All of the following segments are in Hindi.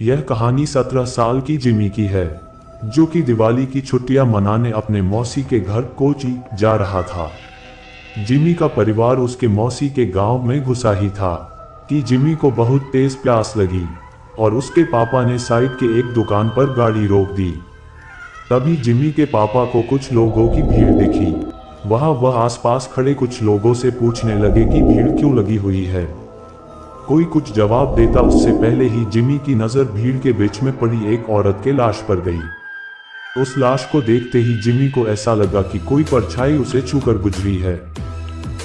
यह कहानी 17 साल की जिमी की है, जो कि दिवाली की छुट्टियां मनाने अपने मौसी के घर कोची जा रहा था। जिमी का परिवार उसके मौसी के गांव में घुसा ही था कि जिमी को बहुत तेज प्यास लगी और उसके पापा ने साइड के एक दुकान पर गाड़ी रोक दी। तभी जिमी के पापा को कुछ लोगों की भीड़ दिखी। वह आसपास खड़े कुछ लोगों से पूछने लगे कि भीड़ क्यों लगी हुई है। कोई कुछ जवाब देता उससे पहले ही जिमी की नज़र भीड़ के बीच में पड़ी एक औरत के लाश पर गई। उस लाश को देखते ही जिमी को ऐसा लगा कि कोई परछाई उसे छूकर गुजरी है।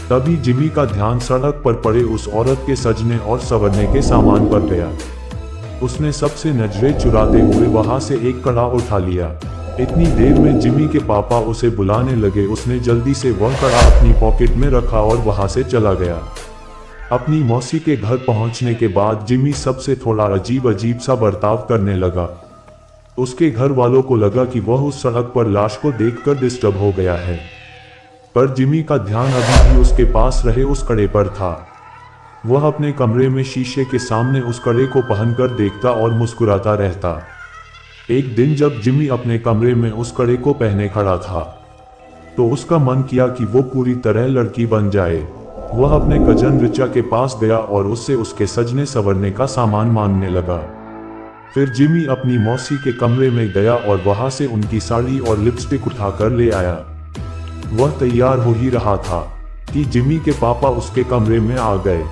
तभी जिमी का ध्यान सड़क पर पड़े उस औरत के सजने और संवरने के सामान पर गया। उसने सबसे नजरें चुराते हुए वहां से एक कड़ा उठा लिया। इतनी देर में जिमी के पापा उसे बुलाने लगे। उसने जल्दी से वह कड़ा अपनी पॉकेट में रखा और वहां से चला गया। अपनी मौसी के घर पहुंचने के बाद जिमी सबसे थोड़ा अजीब सा बर्ताव करने लगा। उसके घर वालों को लगा कि वह उस सड़क पर लाश को देखकर डिस्टर्ब हो गया है, पर जिमी का ध्यान अभी भी उसके पास रहे उस कड़े पर था। वह अपने कमरे में शीशे के सामने उस कड़े को पहनकर देखता और मुस्कुराता रहता। एक दिन जब जिमी अपने कमरे में उस कड़े को पहने खड़ा था, तो उसका मन किया कि वो पूरी तरह लड़की बन जाए। वह अपने कजन रिचा के पास गया और उससे उसके सजने संवरने का सामान मांगने लगा। फिर जिमी अपनी मौसी के कमरे में गया और वहां से उनकी साड़ी और लिपस्टिक उठाकर ले आया। वह तैयार हो ही रहा था कि जिमी के पापा उसके कमरे में आ गए।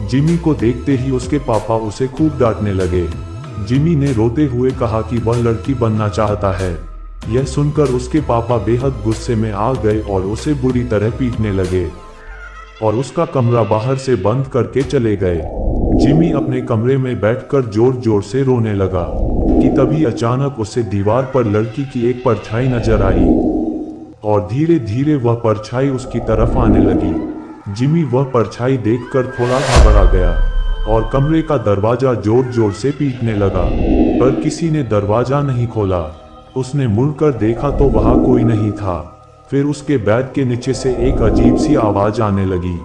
जिमी को देखते ही उसके पापा उसे खूब डांटने लगे। जिमी ने रोते हुए कहा कि वह लड़की बनना चाहता है। यह सुनकर उसके पापा बेहद गुस्से में आ गए और उसे बुरी तरह पीटने लगे और उसका कमरा बाहर से बंद करके चले गए। जिमी अपने कमरे में बैठकर जोर जोर से रोने लगा कि तभी अचानक उसे दीवार पर लड़की की एक परछाई नजर आई और धीरे धीरे वह परछाई उसकी तरफ आने लगी। जिमी वह परछाई देखकर थोड़ा घबरा गया और कमरे का दरवाजा जोर जोर से पीटने लगा, पर किसी ने दरवाजा नहीं खोला। उसने मुड़कर देखा तो वहां कोई नहीं था। फिर उसके बेड के नीचे से एक अजीब सी आवाज आने लगी,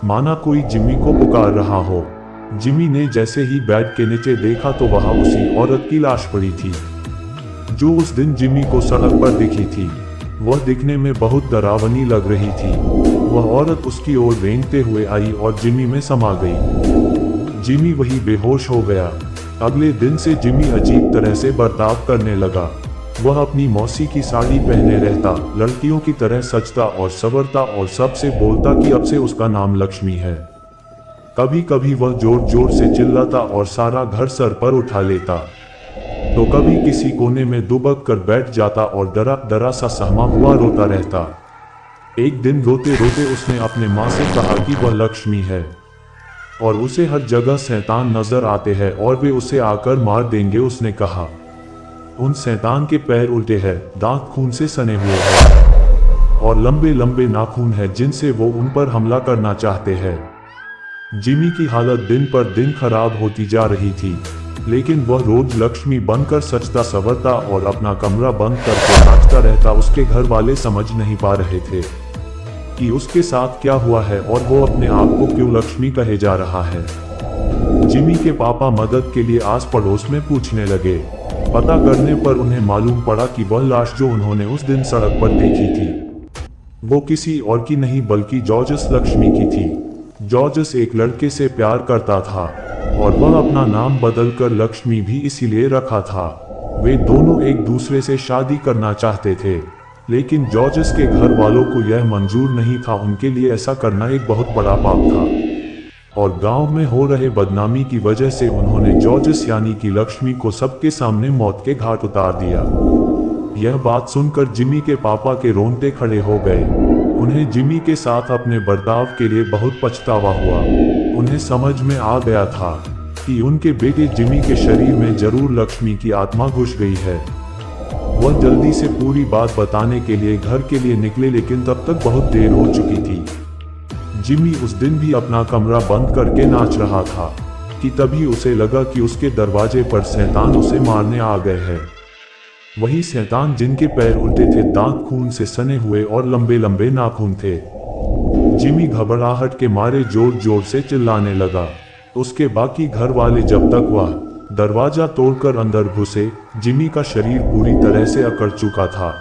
माना कोई जिमी को पुकार रहा हो। जिमी ने जैसे ही बेड के नीचे देखा तो वहां उसी औरत की लाश पड़ी थी, जो उस दिन जिमी को सड़क पर दिखी थी। वह दिखने में बहुत डरावनी लग रही थी। वह औरत उसकी ओर रेंगते हुए आई और जिमी में समा गई। जिमी वही बेहोश हो गया। अगले दिन से जिमी अजीब तरह से बर्ताव करने लगा। वह अपनी मौसी की साड़ी पहने रहता, लड़कियों की तरह सजता और संवरता और सबसे बोलता कि अब से उसका नाम लक्ष्मी है। कभी कभी वह जोर जोर से चिल्लाता और सारा घर सर पर उठा लेता, तो कभी किसी कोने में दुबक कर बैठ जाता और डरा डरा सा सहमा हुआ रोता रहता। एक दिन रोते रोते उसने अपने माँ से कहा कि वह लक्ष्मी है और उसे हर जगह शैतान नजर आते हैं और वे उसे आकर मार देंगे। उसने कहा, उन शैतान के पैर उल्टे हैं, दांत खून से सने हुए हैं और लंबे लंबे नाखून हैं जिनसे वो उन पर हमला करना चाहते हैं। जिमी की हालत दिन पर दिन खराब होती जा रही थी, लेकिन वह रोज लक्ष्मी बनकर सजता संवरता और अपना कमरा बंद करके नाचता रहता। उसके घर वाले समझ नहीं पा रहे थे कि उसके साथ क्या हुआ है और वो अपने आप को क्यों लक्ष्मी कहे जा रहा है। जिमी के पापा मदद के लिए आस पड़ोस में पूछने लगे। पता करने पर उन्हें मालूम पड़ा कि वह लाश जो उन्होंने उस दिन सड़क पर देखी थी, वो किसी और की नहीं बल्कि जॉर्जस लक्ष्मी की थी। जॉर्जस एक लड़के से प्यार करता था और वह अपना नाम बदलकर लक्ष्मी भी इसीलिए रखा था। वे दोनों एक दूसरे से शादी करना चाहते थे, लेकिन जॉर्जस के घर वालों को यह मंजूर नहीं था। उनके लिए ऐसा करना एक बहुत बड़ा पाप था और गांव में हो रहे बदनामी की वजह से उन्होंने जॉर्जस यानी कि लक्ष्मी को सबके सामने मौत के घाट उतार दिया। यह बात सुनकर जिमी के पापा के रोंगटे खड़े हो गए। उन्हें जिमी के साथ अपने बर्ताव के लिए बहुत पछतावा हुआ। उन्हें समझ में आ गया था कि उनके बेटे जिमी के शरीर में जरूर लक्ष्मी की आत्मा घुस गई है। वह जल्दी से पूरी बात बताने के लिए घर के लिए निकले, लेकिन तब तक बहुत देर हो चुकी थी। जिमी उस दिन भी अपना कमरा बंद करके नाच रहा था कि तभी उसे लगा कि उसके दरवाजे पर शैतान उसे मारने आ गए हैं। वही शैतान जिनके पैर उल्टे थे, दांत खून से सने हुए और लंबे लंबे नाखून थे। जिमी घबराहट के मारे जोर जोर से चिल्लाने लगा। उसके बाकी घर वाले जब तक वह दरवाजा तोड़कर अंदर घुसे। जिमी का शरीर पूरी तरह से अकड़ चुका था।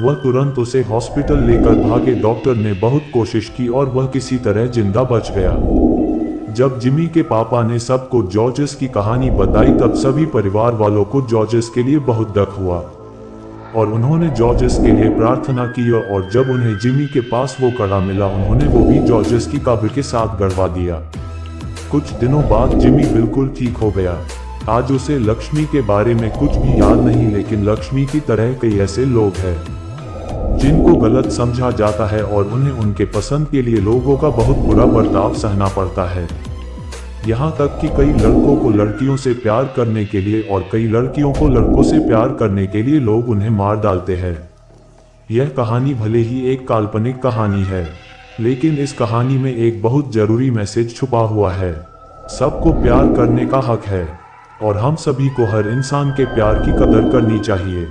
वह तुरंत उसे हॉस्पिटल लेकर भागे। डॉक्टर ने बहुत कोशिश की और वह किसी तरह जिंदा बच गया। जब जिमी के पापा ने सबको जॉर्जेस की कहानी बताई तब सभी परिवार वालों को जॉर्जेस के लिए बहुत दुख हुआ और उन्होंने जॉर्जेस के लिए प्रार्थना की। और जब उन्हें जिमी के पास वो कड़ा मिला, उन्होंने वो भी जॉर्जेस की कब्र के साथ गड़वा दिया। कुछ दिनों बाद जिमी बिल्कुल ठीक हो गया। आज उसे लक्ष्मी के बारे में कुछ भी याद नहीं, लेकिन लक्ष्मी की तरह कई ऐसे लोग हैं जिनको गलत समझा जाता है और उन्हें उनके पसंद के लिए लोगों का बहुत बुरा बर्ताव सहना पड़ता है। यहाँ तक कि कई लड़कों को लड़कियों से प्यार करने के लिए और कई लड़कियों को लड़कों से प्यार करने के लिए लोग उन्हें मार डालते हैं। यह कहानी भले ही एक काल्पनिक कहानी है, लेकिन इस कहानी में एक बहुत जरूरी मैसेज छुपा हुआ है। सबको प्यार करने का हक है और हम सभी को हर इंसान के प्यार की कदर करनी चाहिए।